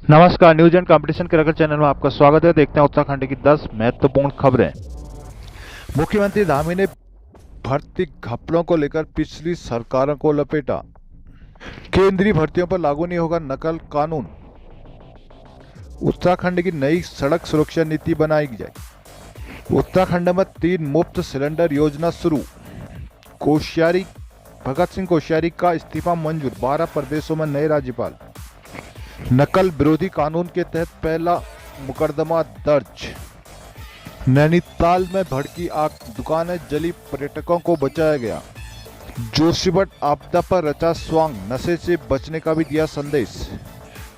नमस्कार, news and competition के रगड़ चैनल में आपका स्वागत है। देखते हैं उत्तराखंड की 10 महत्वपूर्ण खबरें। मुख्यमंत्री धामी ने भर्ती घपलों को लेकर पिछली सरकारों को लपेटा। केंद्रीय भर्तियों पर लागू नहीं होगा नकल कानून। उत्तराखंड की नई सड़क सुरक्षा नीति बनाई जाए। उत्तराखंड में 3 मुफ्त सिलेंडर योजना शुरू। कोश्यारी भगत सिंह कोश्यारी का इस्तीफा मंजूर। 12 प्रदेशों में नए राज्यपाल। नकल विरोधी कानून के तहत पहला मुकदमा दर्ज। नैनीताल में भड़की आग, दुकानें जली, पर्यटकों को बचाया गया। जोशीमठ आपदा पर रचा स्वांग, नशे से बचने का भी दिया संदेश।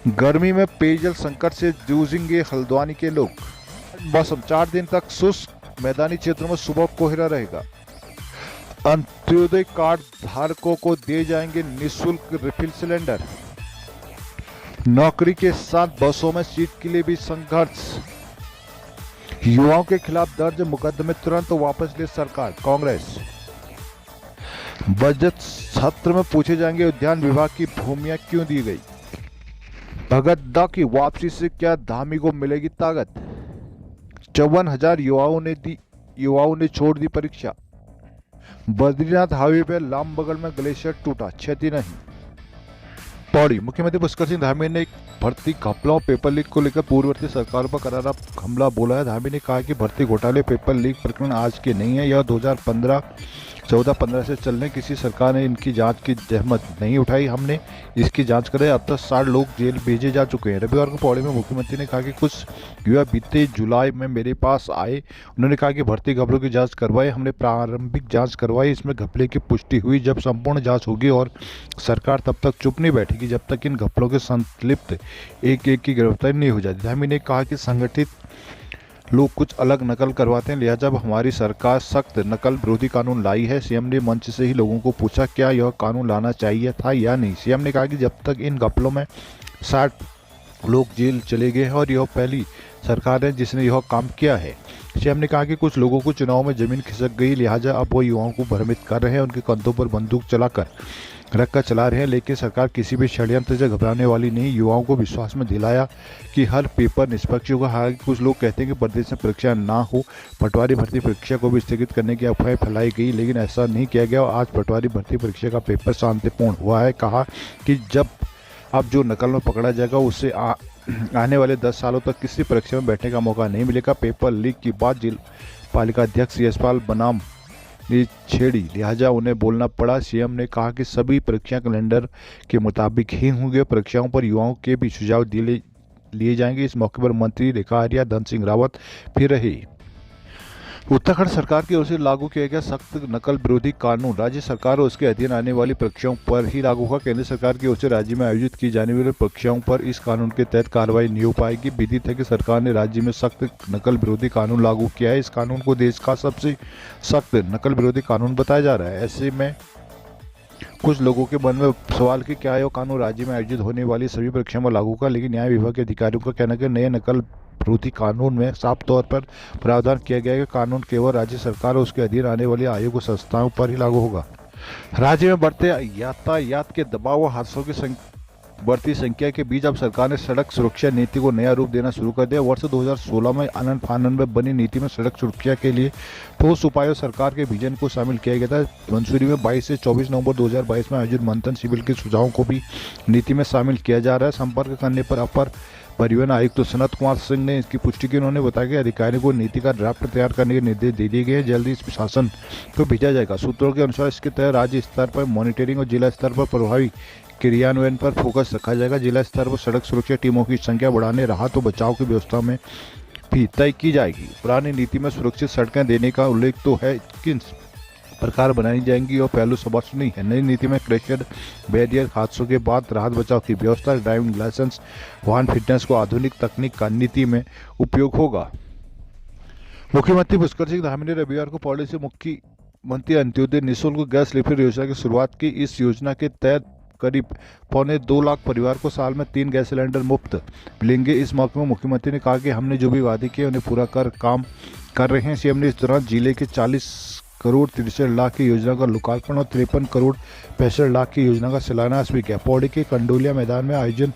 गर्मी में पेयजल संकट से जूझेंगे हल्द्वानी के लोग। मौसम 4 दिन तक शुष्क, मैदानी क्षेत्रों में सुबह कोहरा रहेगा। अंत्योदय कार्ड धारकों को दिए जाएंगे निःशुल्क रिफिल सिलेंडर। नौकरी के साथ बसों में सीट के लिए भी संघर्ष। युवाओं के खिलाफ दर्ज मुकदमे तुरंत वापस ले सरकार, कांग्रेस। बजट सत्र में पूछे जाएंगे उद्यान विभाग की भूमियां क्यों दी गई। भगत दा की वापसी से क्या धामी को मिलेगी ताकत। 54,000 युवाओं ने छोड़ दी परीक्षा। बद्रीनाथ हाईवे पर लामबगल में ग्लेशियर टूटा, क्षति नहीं। पौड़ी मुख्यमंत्री पुष्कर सिंह धामी ने भर्ती घपलों पेपर लीक को लेकर पूर्ववर्ती सरकारों पर करारा हमला बोला है। धामी ने कहा कि भर्ती घोटाले पेपर लीक प्रकरण आज के नहीं है, यह 2014-15 से चलने किसी सरकार ने इनकी जांच की जहमत नहीं उठाई। हमने इसकी जांच करे। अब तक 60 लोग जेल भेजे जा चुके हैं। रविवार को पौड़ी में मुख्यमंत्री ने कहा कि कुछ युवा बीते जुलाई में मेरे पास आए। उन्होंने कहा कि भर्ती घपलों की जांच करवाई। हमने प्रारंभिक जांच करवाई, इसमें घपले की पुष्टि हुई। जब संपूर्ण जांच होगी और सरकार तब तक चुप नहीं बैठेगी जब तक इन घपलों के संलिप्त एक एक की गिरफ्तारी नहीं हो जाती। धामी ने कहा कि संगठित लोग कुछ अलग नकल करवाते हैं, लिहाजा जब हमारी सरकार सख्त नकल विरोधी कानून लाई है। सीएम ने मंच से ही लोगों को पूछा क्या यह कानून लाना चाहिए था या नहीं। सीएम ने कहा कि जब तक इन घपलों में 60 लोग जेल चले गए हैं और यह पहली सरकार है जिसने यह काम किया है। सीएम ने कहा कि कुछ लोगों को चुनाव में जमीन खिसक गई, लिहाजा अब वो युवाओं को भ्रमित कर रहे हैं, उनके कंधों पर बंदूक रखकर चला रहे हैं। लेकिन सरकार किसी भी षड्यंत्र से घबराने वाली नहीं। युवाओं को विश्वास में दिलाया कि हर पेपर निष्पक्ष होगा। हालांकि कुछ लोग कहते हैं कि प्रदेश में परीक्षा ना हो। पटवारी भर्ती परीक्षा को भी स्थगित करने की अफवाह फैलाई गई, लेकिन ऐसा नहीं किया गया। आज पटवारी भर्ती परीक्षा का पेपर शांतिपूर्ण हुआ है। कहा कि जब अब जो नकल में पकड़ा जाएगा उससे आने वाले 10 सालों तक किसी परीक्षा में बैठने का मौका नहीं मिलेगा। पेपर लीक की बात जिला पालिका अध्यक्ष यशपाल बनाम ने छेड़ी, लिहाजा उन्हें बोलना पड़ा। सीएम ने कहा कि सभी परीक्षा कैलेंडर के मुताबिक ही होंगे। परीक्षाओं पर युवाओं के भी सुझाव लिए जाएंगे। इस मौके पर मंत्री रेखा आर्या, धन सिंह रावत भी रहे। उत्तराखंड सरकार की ओर से लागू किया गया सख्त नकल विरोधी कानून राज्य सरकार और उसके अधीन आने वाली परीक्षाओं पर ही लागू होगा। केंद्र सरकार की ओर से राज्य में आयोजित की जाने वाली परीक्षाओं पर इस कानून के तहत कार्रवाई नहीं हो पाएगी। विदित है कि सरकार ने राज्य में सख्त नकल विरोधी कानून लागू किया है। इस कानून को देश का सबसे सख्त नकल विरोधी कानून बताया जा रहा है। ऐसे में कुछ लोगों के मन में सवाल कि क्या यह कानून राज्य में आयोजित होने वाली सभी परीक्षाओं में लागू होगा, लेकिन न्याय विभाग के अधिकारियों का कहना है कि नए नकल विरोधी कानून में साफ तौर पर प्रावधान किया गया है कि कानून केवल राज्य सरकार और उसके अधीन आने वाली आयोग और संस्थाओं पर ही लागू होगा। राज्य में बढ़ते यातायात के दबाव और हादसों की बढ़ती संख्या के बीच अब सरकार ने सड़क सुरक्षा नीति को नया रूप देना शुरू कर दिया। वर्ष 2016 में आनंद फानन में बनी नीति में सड़क सुरक्षा के लिए ठोस उपायों सरकार के विजन को शामिल किया गया था। मंसूरी में 22 से 24 नवंबर 2022 में आयोजित मंथन शिविर के सुझावों को भी नीति में शामिल किया जा रहा है। संपर्क करने पर अपर परिवहन आयुक्त सनत कुमार सिंह ने इसकी पुष्टि की। उन्होंने बताया कि अधिकारियों को नीति का ड्राफ्ट तैयार करने के निर्देश दे दिए गए हैं। जल्दी इस शासन को भेजा जाएगा। सूत्रों के अनुसार इसके तहत राज्य स्तर पर मॉनिटरिंग और जिला स्तर पर प्रभावी क्रियान्वयन पर फोकस रखा जाएगा। जिला स्तर पर सड़क सुरक्षा टीमों की संख्या बढ़ाने, राहत और बचाव की व्यवस्था में भी तय की जाएगी। पुरानी नीति में सुरक्षित सड़कें देने का उल्लेख तो है, किन प्रकार बनाई जाएंगी और पहलू स्पष्ट नहीं है। नई नीति में क्रैशर, बैरियर, हादसों के बाद राहत बचाव की व्यवस्था, ड्राइविंग लाइसेंस, वाहन फिटनेस को आधुनिक तकनीक का नीति में उपयोग होगा। मुख्यमंत्री पुष्कर सिंह धामी ने रविवार को पौड़ी से मुख्यमंत्री अंत्योदय निःशुल्क गैस रिफिल योजना की शुरुआत की। इस योजना के तहत करीब 2.25 लाख परिवार को साल में 3 गैस सिलेंडर मुफ्त मिलेंगे। इस मौके में मुख्यमंत्री ने कहा कि हमने जो भी वादे किए उन्हें पूरा काम कर रहे हैं। सीएम ने इस दौरान जिले के 40 करोड़ 63 लाख की योजना का लोकार्पण और 53 करोड़ 65 लाख की योजना का शिलान्यास भी किया। पौड़ी के कंडोलिया मैदान में आयोजन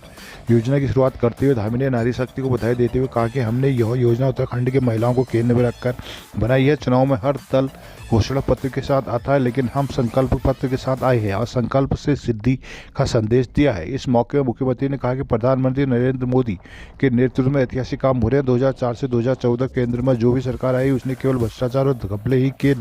योजना की शुरुआत करते हुए धामी ने नारी शक्ति को बधाई देते हुए कहा कि हमने यह योजना उत्तराखंड की महिलाओं को केंद्र में रखकर बनाई है। चुनाव में हर दल घोषणा पत्र के साथ आता है, लेकिन हम संकल्प पत्र के साथ आए हैं और संकल्प से सिद्धि का संदेश दिया है। इस मौके पर मुख्यमंत्री ने कहा कि प्रधानमंत्री नरेंद्र मोदी के नेतृत्व में ऐतिहासिक काम हो रहे हैं। 2004 से 2014 केंद्र में जो भी सरकार आई उसने केवल भ्रष्टाचार और घपले ही के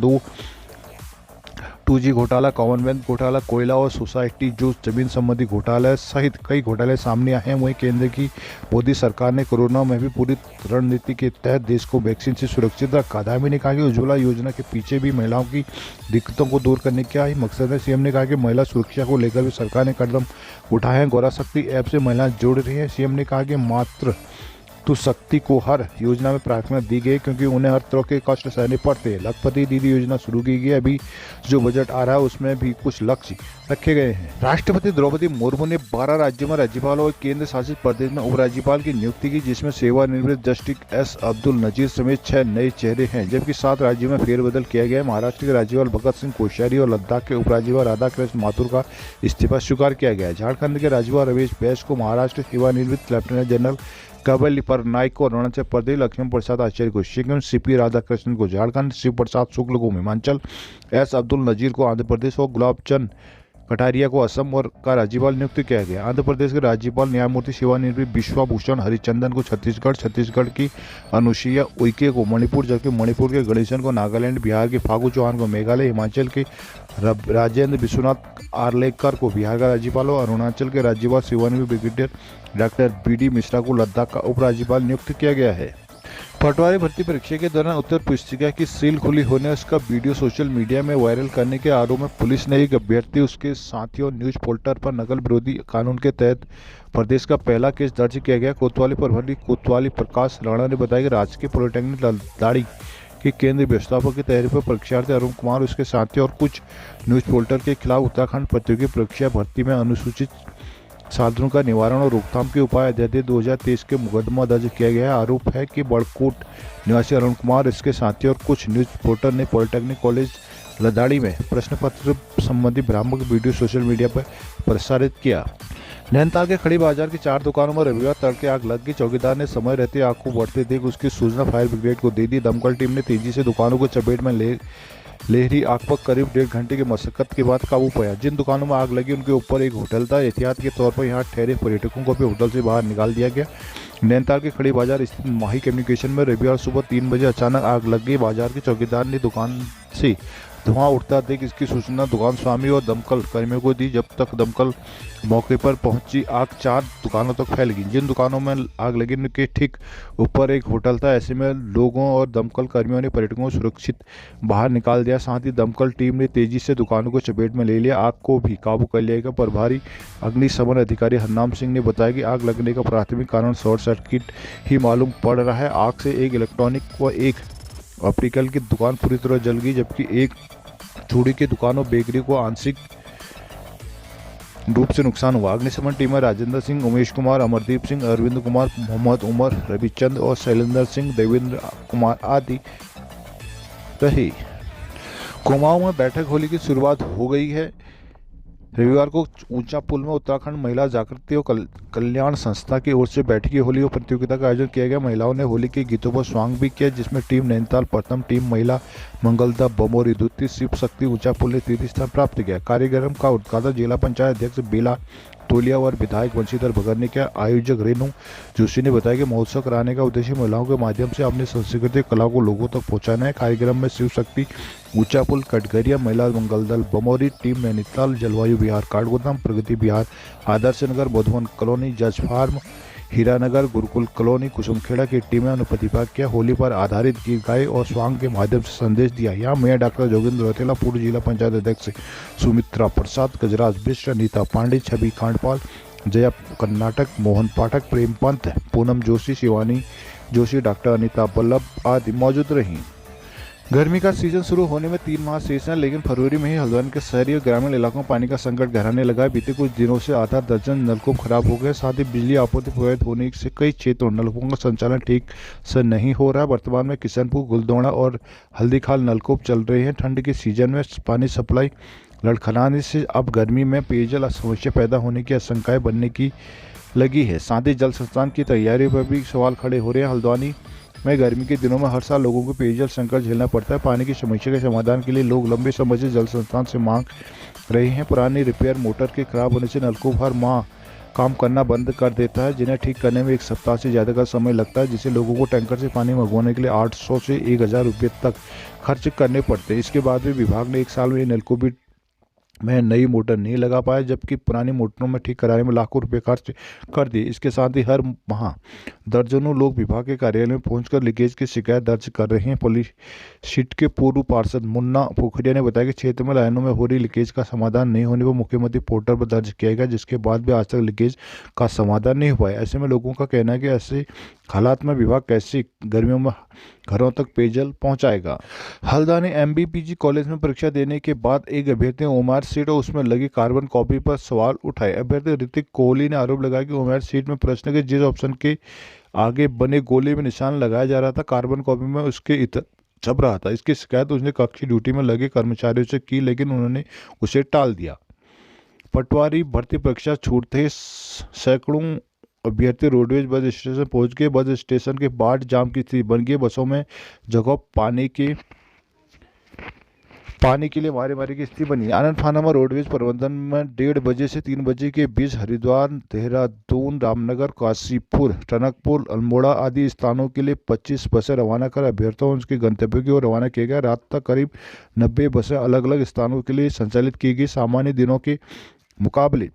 2G घोटाला, कॉमनवेल्थ घोटाला, कोयला और सोसाइटी जो जमीन संबंधी घोटाला सहित कई घोटाले सामने आए हैं। वहीं केंद्र की मोदी सरकार ने कोरोना में भी पूरी रणनीति के तहत देश को वैक्सीन से सुरक्षित रखा। धामी ने कहा कि उज्ज्वला योजना के पीछे भी महिलाओं की दिक्कतों को दूर करने का ही मकसद है। सीएम ने कहा कि महिला सुरक्षा को लेकर भी सरकार ने कदम उठाए हैं। गौरा शक्ति ऐप से महिलाएं जुड़ रही हैं। सीएम ने कहा कि मात्र तो शक्ति को हर योजना में प्राथमिकता दी गई क्योंकि उन्हें हर तरह के कष्ट सहने पड़ते हैं। लखपति दीदी योजना शुरू की गई। अभी जो बजट आ रहा है उसमें भी कुछ लक्ष्य रखे गए हैं। राष्ट्रपति द्रौपदी मुर्मू ने 12 राज्यों में राज्यपाल और केंद्र शासित प्रदेश में उपराज्यपाल की नियुक्ति की, जिसमें सेवानिवृत्त जस्टिस एस अब्दुल नजीर समेत 6 नए चेहरे हैं, जबकि 7 राज्यों में फेरबदल किया गया है। महाराष्ट्र के राज्यपाल भगत सिंह कोश्यारी और लद्दाख के उपराज्यपाल राधाकृष्ण माथुर का इस्तीफा स्वीकार किया गया है। झारखंड के राज्यपाल रमेश बैस को महाराष्ट्र सेवानिवृत्त लेफ्टिनेंट जनरल कवल नाइक को अरुणाचल प्रदेश, लक्ष्मण प्रसाद आचार्य को सिक्किम, सीपी राधाकृष्णन को झारखंड, शिव प्रसाद शुक्ल को हिमाचल, एस अब्दुल नजीर को आंध्र प्रदेश और गुलाब चंद कटारिया को असम और का राज्यपाल नियुक्त किया गया। आंध्र प्रदेश के राज्यपाल न्यायमूर्ति सेवानिवृत्त विश्वभूषण हरिचंदन को छत्तीसगढ़, छत्तीसगढ़ की अनुसुईया उइके को मणिपुर, जबकि मणिपुर के गणेशन को नागालैंड, बिहार के फागू चौहान को मेघालय, हिमाचल के राजेंद्र विश्वनाथ आर्लेकर को बिहार का राज्यपाल और अरुणाचल के राज्यपाल सेवानिवृत्त ब्रिगेडियर डॉक्टर BD मिश्रा को लद्दाख का उपराज्यपाल नियुक्त किया गया है। पटवारी भर्ती परीक्षा के दौरान उत्तर पुस्तिका की सील खुली होने उसका वीडियो सोशल मीडिया में वायरल करने के आरोप में पुलिस ने एक अभ्यर्थी, उसके साथियों न्यूज पोर्टल पर नकल विरोधी कानून के तहत प्रदेश का पहला केस दर्ज किया गया। कोतवाली प्रभारी कोतवाली प्रकाश राणा ने बताया कि राजकीय पॉलिटेक्निक लद्दाड़ी के केंद्रीय व्यवस्थापक की तैयारी पर परीक्षार्थी अरुण कुमार, उसके साथियों और कुछ न्यूज पोर्टल के खिलाफ उत्तराखंड प्रतियोगी परीक्षा भर्ती में अनुसूचित साधनों का निवारण और रोकथाम के उपाय अध्यादेश 2023 के मुकदमा दर्ज किया गया है। आरोप है कि बड़कोट निवासी अरुण कुमार, इसके साथियों और कुछ न्यूज पोर्टल ने पॉलिटेक्निक कॉलेज लद्दाड़ी में प्रश्न पत्र संबंधी भ्रामक वीडियो सोशल मीडिया पर प्रसारित किया। नैनीताल के खड़ी बाजार की 4 दुकानों में रविवार तड़के आग लग गई। चौकीदार ने समय रहते आग को बढ़ते देख उसकी सूचना फायर ब्रिगेड को दे दी। दमकल टीम ने तेजी से दुकानों को चपेट में लहरी आग पर करीब 1.5 घंटे की मशक्कत के बाद काबू पाया। जिन दुकानों में आग लगी उनके ऊपर एक होटल था। एहतियात के तौर पर यहां ठहरे पर्यटकों को भी होटल से बाहर निकाल दिया गया। नैनीताल के खड़ी बाजार स्थित माही कम्युनिकेशन में रविवार सुबह 3 बजे अचानक आग लग गई। बाजार के चौकीदार ने दुकान से धुआं उठता देख इसकी सूचना दुकान स्वामी और दमकल कर्मियों को दी। जब तक दमकल मौके पर पहुंची, आग 4 दुकानों तक फैल गई। जिन दुकानों में आग लगी उनके ठीक ऊपर एक होटल था। ऐसे में लोगों और दमकल कर्मियों ने पर्यटकों को सुरक्षित बाहर निकाल दिया। साथ ही दमकल टीम ने तेजी से दुकानों को चपेट में ले लिया। आग को भी काबू कर लिया गया। प्रभारी अग्निशमन अधिकारी हरनाम सिंह ने बताया कि आग लगने का प्राथमिक कारण शॉर्ट सर्किट ही मालूम पड़ रहा है। आग से एक इलेक्ट्रॉनिक व एक ऑप्टिकल की दुकान पूरी तरह जल गई, जबकि एक चूड़ी की दुकान और बेकरी को आंशिक रूप से नुकसान हुआ। अग्निशमन टीम में राजेंद्र सिंह, उमेश कुमार, अमरदीप सिंह, अरविंद कुमार, मोहम्मद उमर, रविचंद और शैलेंद्र सिंह, देवेंद्र कुमार आदि रही। कुमाऊं में बैठक होली की शुरुआत हो गई है। रविवार को ऊंचा पुल में उत्तराखंड महिला जागृति और कल्याण संस्था की ओर से बैठकी होली और प्रतियोगिता का आयोजन किया गया। महिलाओं ने होली के गीतों पर स्वांग भी किया, जिसमें टीम नैनीताल प्रथम, टीम महिला मंगलदा बमोरी द्वितीय, शिव शक्ति ऊंचा पुल ने तृतीय स्थान प्राप्त किया। कार्यक्रम का उद्घाटन जिला पंचायत अध्यक्ष बेला तोलिया और विधायक बंशीधर भगत ने किया। आयोजक रेणु जोशी ने बताया कि महोत्सव कराने का उद्देश्य महिलाओं के माध्यम से अपनी संस्कृति कला को लोगों तक पहुंचाना है। कार्यक्रम में शिव शक्ति ऊंचा पुल, कटघरिया महिला मंगल दल बमोरी, टीम नैनीताल, जलवायु विहार काठगोदाम, प्रगति विहार आदर्श नगर, मधुबन कॉलोनी, जज फार्म, हीरानगर, गुरुकुल कॉलोनी, कुसुमखेड़ा की टीमें ने प्रतिभाग किया। होली पर आधारित गीत गाए और स्वांग के माध्यम से संदेश दिया। यहाँ मेयर डॉक्टर जोगिंद्र रौतेला, पूर्व जिला पंचायत अध्यक्ष सुमित्रा प्रसाद, गजराज मिश्र, नीता पांडे, छवि खांडपाल, जया कर्नाटक, मोहन पाठक, प्रेम पंत, पूनम जोशी, शिवानी जोशी, डॉक्टर अनिता बल्लभ आदि मौजूद रहीं। गर्मी का सीजन शुरू होने में 3 माह शेष हैं, लेकिन फरवरी में ही हल्द्वानी के शहरी और ग्रामीण इलाकों में पानी का संकट गहराने लगा है। बीते कुछ दिनों से आधा दर्जन नलकूप खराब हो गए, साथ ही बिजली आपूर्ति प्रभावित होने से कई क्षेत्रों में नलकूपों का संचालन ठीक से नहीं हो रहा है। वर्तमान में किशनपुर, गुलदोड़ा और हल्दीखाल नलकूप चल रहे हैं। ठंड के सीजन में पानी सप्लाई लड़खड़ाने से अब गर्मी में पेयजल समस्या पैदा होने की आशंकाएं बनने की लगी है। साथ ही जल संस्थान की तैयारी पर भी सवाल खड़े हो रहे हैं। हल्द्वानी में गर्मी के दिनों में हर साल लोगों को पेयजल संकट झेलना पड़ता है। पानी की समस्या के समाधान के लिए लोग लंबे समय से जल संस्थान से मांग रहे हैं। पुरानी रिपेयर मोटर के खराब होने से नलकूप हर माह काम करना बंद कर देता है, जिन्हें ठीक करने में 1 सप्ताह से ज़्यादा का समय लगता है, जिससे लोगों को टैंकर से पानी मंगवाने के लिए 800 से 1000 रुपये तक खर्च करने पड़ते हैं। इसके बाद भी विभाग ने 1 साल में नलकूप में नई मोटर नहीं लगा पाया, जबकि पुरानी मोटरों में ठीक कराने में लाखों रुपए खर्च कर दिए। इसके साथ ही हर माह दर्जनों लोग विभाग के कार्यालय में पहुंचकर लीकेज की शिकायत दर्ज कर रहे हैं। पुलिस सीट के पूर्व पार्षद मुन्ना पोखरिया ने बताया कि क्षेत्र में लाइनों में हो रही लीकेज का समाधान नहीं होने पर मुख्यमंत्री पोर्टल पर दर्ज किया गया, जिसके बाद भी आज तक लीकेज का समाधान नहीं हुआ है। ऐसे में लोगों का कहना है कि ऐसे हालात में विभाग कैसे गर्मियों में घरों तक पेयजल पहुंचाएगा। हल्द्वानी एमबीपीजी कॉलेज में परीक्षा देने के बाद एक अभ्यर्थी ने उमेर सीट और उसमें लगी कार्बन कॉपी पर सवाल उठाए। अभ्यर्थी ऋतिक कोहली ने आरोप लगाया कि उमेर सीट में प्रश्न के जिस ऑप्शन के आगे बने गोले में निशान लगाया जा रहा था, कार्बन कॉपी में उसके छप रहा था। इसकी शिकायत उसने कक्षी ड्यूटी में लगे कर्मचारियों से की, लेकिन उन्होंने उसे टाल दिया। पटवारी भर्ती परीक्षा छूटते ही सैकड़ों अभ्यर्थी रोडवेज बस स्टेशन पहुंच गए। बस स्टेशन के बाहर जाम की स्थिति बन गई। बसों में जगह पानी के लिए मारी की स्थिति बनी। आनंद फानम रोडवेज प्रबंधन में 1:30 बजे से 3 बजे के बीच हरिद्वार, देहरादून, रामनगर, काशीपुर, टनकपुर, अल्मोड़ा आदि स्थानों के लिए 25 बसें रवाना कर अभ्यर्थियों उनके गंतव्य की ओर रवाना किया गया। रात तक करीब 90 बसें अलग अलग स्थानों के लिए संचालित की गई। सामान्य दिनों के मुकाबले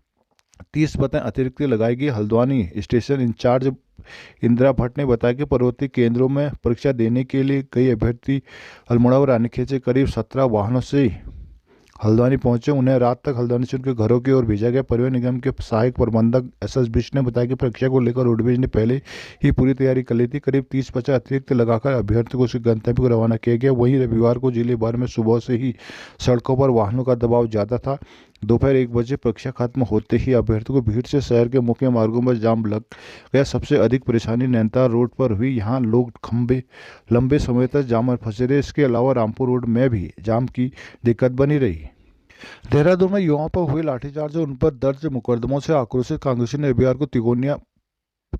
30 बसें अतिरिक्त लगाई गई। हल्द्वानी स्टेशन इंचार्ज इंदिरा भट्ट ने बताया कि पर्वतीय केंद्रों में परीक्षा देने के लिए कई अभ्यर्थी अल्मोड़ा और रानीखेत से करीब 17 वाहनों से हल्द्वानी पहुंचे। उन्हें रात तक हल्द्वानी से उनके घरों की ओर भेजा गया। परिवहन निगम के सहायक प्रबंधक एसएस बिष्ट ने बताया कि परीक्षा को लेकर रोडवेज ने पहले ही पूरी तैयारी कर ली थी। करीब 30 बसें अतिरिक्त लगाकर अभ्यर्थियों को उसके गंतव्य को रवाना किया गया। वहीं रविवार को जिले भर में सुबह से ही सड़कों पर वाहनों का दबाव ज़्यादा था। दोपहर 1 बजे परीक्षा खत्म होते ही अभ्यर्थियों को भीड़ से शहर के मुख्य मार्गों पर जाम लग गया। सबसे अधिक परेशानी नैनीताल रोड पर हुई। यहाँ लोग लंबे समय तक जाम में फंसे रहे। इसके अलावा रामपुर रोड में भी जाम की दिक्कत बनी रही। देहरादून में युवाओं पर हुए लाठीचार्ज और उन पर दर्ज मुकदमों से आक्रोशित कांग्रेसी ने रविवार को तिकोनिया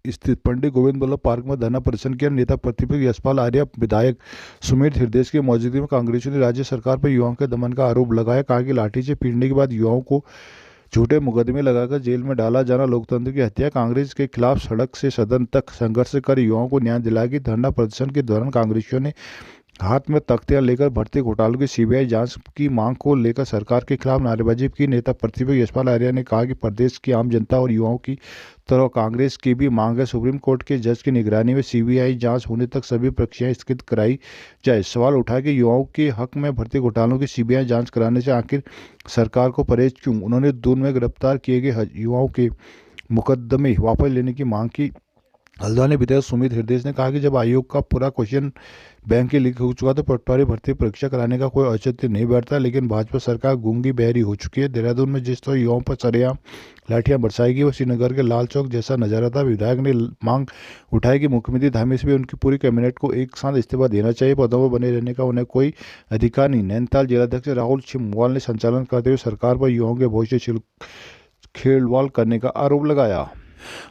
स्थित पंडित गोविंद बल्लभ पार्क में धरना प्रदर्शन किया। नेता प्रतिपक्ष यशपाल आर्य, विधायक सुमित हृदय की मौजूदगी में कांग्रेसियों ने राज्य सरकार पर युवाओं के दमन का आरोप लगाया। कहा कि लाठी से पीटने के बाद युवाओं को झूठे मुकदमे लगाकर जेल में डाला जाना लोकतंत्र की हत्या। कांग्रेस के खिलाफ सड़क से सदन तक संघर्ष कर युवाओं को न्याय दिलाएगी। धरना प्रदर्शन के दौरान कांग्रेसियों ने हाथ में तख्तियां लेकर भर्ती घोटालों की सीबीआई जांच की मांग को लेकर सरकार के खिलाफ नारेबाजी की। नेता प्रतिपक्ष यशपाल आर्य ने कहा कि प्रदेश की आम जनता और युवाओं की तरह कांग्रेस की भी मांग है सुप्रीम कोर्ट के जज की निगरानी में सीबीआई जांच होने तक सभी प्रक्रियाएं स्थगित कराई जाए। सवाल उठाया कि युवाओं के हक में भर्ती घोटालों की सीबीआई जांच कराने से आखिर सरकार को परहेज क्यों। उन्होंने दून में गिरफ्तार किए गए युवाओं के मुकदमे वापस लेने की मांग की। हल्द्वानी विधायक सुमित हृदय ने कहा कि जब आयोग का पूरा क्वेश्चन बैंक के लीक हो चुका तो पटवारी भर्ती परीक्षा कराने का कोई औचित्य नहीं बैठता, लेकिन भाजपा सरकार गूंगी बहरी हो चुकी है। देहरादून में जिस तरह युवाओं पर सरेआम लाठियां बरसाई गई वो श्रीनगर के लाल चौक जैसा नजारा था। विधायक ने मांग उठाई कि मुख्यमंत्री धामी से भी उनकी पूरी कैबिनेट को एक साथ इस्तीफा देना चाहिए। पदों पर बने रहने का उन्हें कोई अधिकार नहीं। नैनीताल जिलाध्यक्ष राहुल छिमवाल ने संचालन करते हुए सरकार पर युवाओं के भविष्य से खेलवाड़ करने का आरोप लगाया।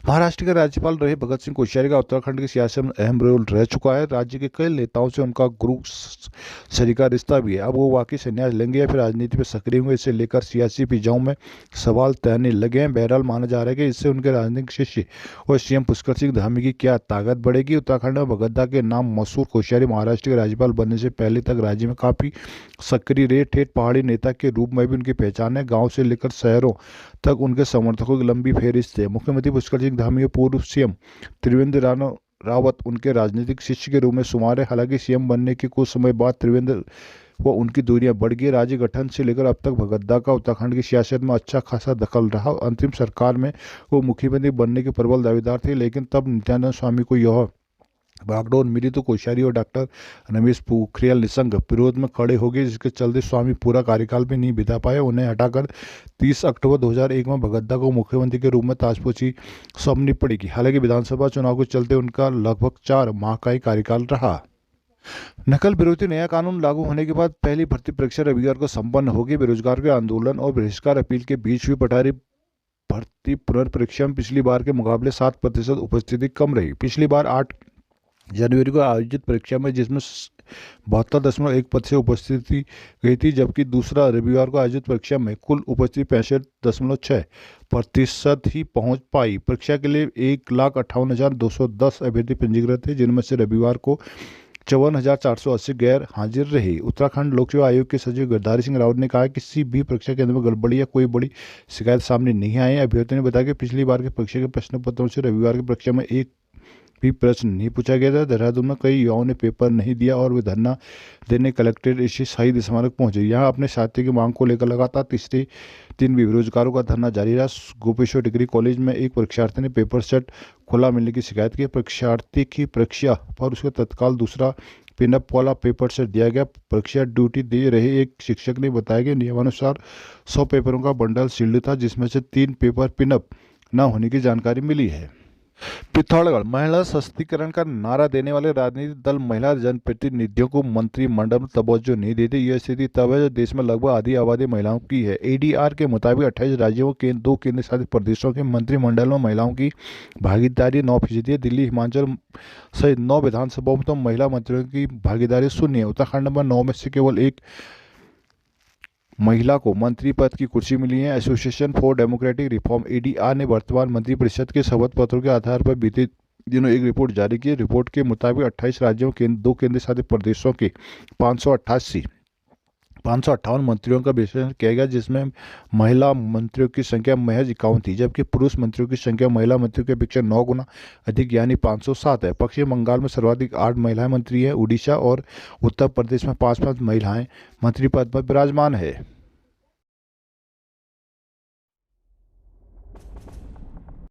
महाराष्ट्र के राज्यपाल रहे भगत सिंह कोश्यारी का उत्तराखंड की सियासत में अहम रोल रह चुका है। राज्य के कई नेताओं से उनका गुरु सरीका रिश्ता भी है। अब वो वाकई संन्यास लेंगे या फिर राजनीति में सक्रिय होंगे, इसे लेकर सियासी पिजाओं में सवाल तैरने लगे हैं। बहरहाल माना जा रहा है कि इससे उनके राजनीतिक शिष्य और सीएम पुष्कर सिंह धामी की क्या ताकत बढ़ेगी। उत्तराखंड में भगतदा के नाम मशहूर कोश्यारी महाराष्ट्र के राज्यपाल बनने से पहले तक राज्य में काफी सक्रिय रहे। ठेठ पहाड़ी नेता के रूप में भी उनकी पहचान है। गाँव से लेकर शहरों तक उनके समर्थकों की लंबी फेहरिस्त है। मुख्यमंत्री पुष्कर सिंह धामी और पूर्व सीएम त्रिवेंद्र रावत उनके राजनीतिक शिष्य के रूप में शुमार है। हालांकि सीएम बनने के कुछ समय बाद त्रिवेंद्र व उनकी दूरियां बढ़ गई। राज्य गठन से लेकर अब तक भगतदा का उत्तराखंड की सियासत में अच्छा खासा दखल रहा। अंतिम सरकार में वो मुख्यमंत्री बनने के प्रबल दावेदार थे, लेकिन तब नित्यानंद स्वामी को यह बागडोर मिली तो कोश्यारी और डॉक्टर रमेश पोखरियाल निशंक विरोध में खड़े हो गए, जिसके चलते स्वामी पूरा कार्यकाल भी नहीं बिता पाए। उन्हें हटाकर 30 अक्टूबर 2001 में भगतदा को मुख्यमंत्री के रूप में ताजपोशी सौंपनी पड़ेगी। हालांकि विधानसभा चुनाव के चलते उनका लगभग 4 माह का ही कार्यकाल रहा। नकल विरोधी नया कानून लागू होने के बाद पहली भर्ती परीक्षा रविवार को संपन्न होगी। बेरोजगार के आंदोलन और बहिष्कार अपील के बीच हुई पटारी भर्ती पुनर्परीक्षा में पिछली बार के मुकाबले 7% उपस्थिति कम रही। पिछली बार 8 जनवरी को आयोजित परीक्षा में जिसमें 72.1% उपस्थिति गई थी, जबकि दूसरा रविवार को आयोजित परीक्षा में कुल उपस्थिति 65.6% ही पहुंच पाई। परीक्षा के लिए 1,58,210 अभ्यर्थी पंजीकृत थे, जिनमें से रविवार को 54,480 गैर हाजिर रहे। उत्तराखंड लोक सेवा आयोग के सचिव गिरधारी सिंह रावत ने कहा कि किसी भी परीक्षा केंद्र में गड़बड़ी या कोई बड़ी शिकायत सामने नहीं आई है। अभ्यर्थियों ने बताया कि पिछली बार के परीक्षा के प्रश्न पत्रों से रविवार की परीक्षा में एक भी प्रश्न नहीं पूछा गया था। देहरादून में कई युवाओं ने पेपर नहीं दिया और वे धरना देने कलेक्ट्रेट स्थित शहीद स्मारक पहुंचे। यहाँ अपने साथी की मांग को लेकर लगातार तीसरे दिन भी बेरोजगारों का धरना जारी रहा। गोपेश्वर डिग्री कॉलेज में एक परीक्षार्थी ने पेपर सेट खुला मिलने की शिकायत की। परीक्षार्थी की परीक्षा पर उसके तत्काल दूसरा पिनअप वाला पेपर सेट दिया गया। परीक्षा ड्यूटी दे रहे एक शिक्षक ने बताया कि नियमानुसार 100 पेपरों का बंडल सील्ड था, जिसमें से 3 पेपर पिनअप न होने की जानकारी मिली है। पिथौरागढ़ महिला सशक्तिकरण का नारा देने वाले राजनीतिक दल महिला जनप्रतिनिधियों को मंत्रिमंडल में तवज्जो नहीं देते। यह स्थिति तब है जब देश में लगभग आधी आबादी महिलाओं की है। एडीआर के मुताबिक 28 राज्यों के 2 केंद्र शासित प्रदेशों के मंत्रिमंडल में महिलाओं की भागीदारी 9% है। दिल्ली, हिमाचल सहित 9 विधानसभाओं में तो महिला मंत्रियों की भागीदारी शून्य है। उत्तराखंड में 9 में से केवल 1 महिला को मंत्री पद की कुर्सी मिली है। Association for democratic reform ADR ने वर्तमान मंत्रिपरिषद के शपथ पत्रों के आधार पर बीते दिनों एक रिपोर्ट जारी की। रिपोर्ट के मुताबिक 28 राज्यों के 2 केंद्र शासित प्रदेशों के 558 मंत्रियों का विश्लेषण किया गया, जिसमें महिला मंत्रियों की संख्या महज 51 थी, जबकि पुरुष मंत्रियों की संख्या महिला मंत्रियों की अपेक्षा 9 गुना अधिक यानी 507 है। पश्चिम बंगाल में सर्वाधिक 8 महिला मंत्री हैं। उड़ीसा और उत्तर प्रदेश में 5-5 महिलाएं मंत्री पद पर विराजमान है।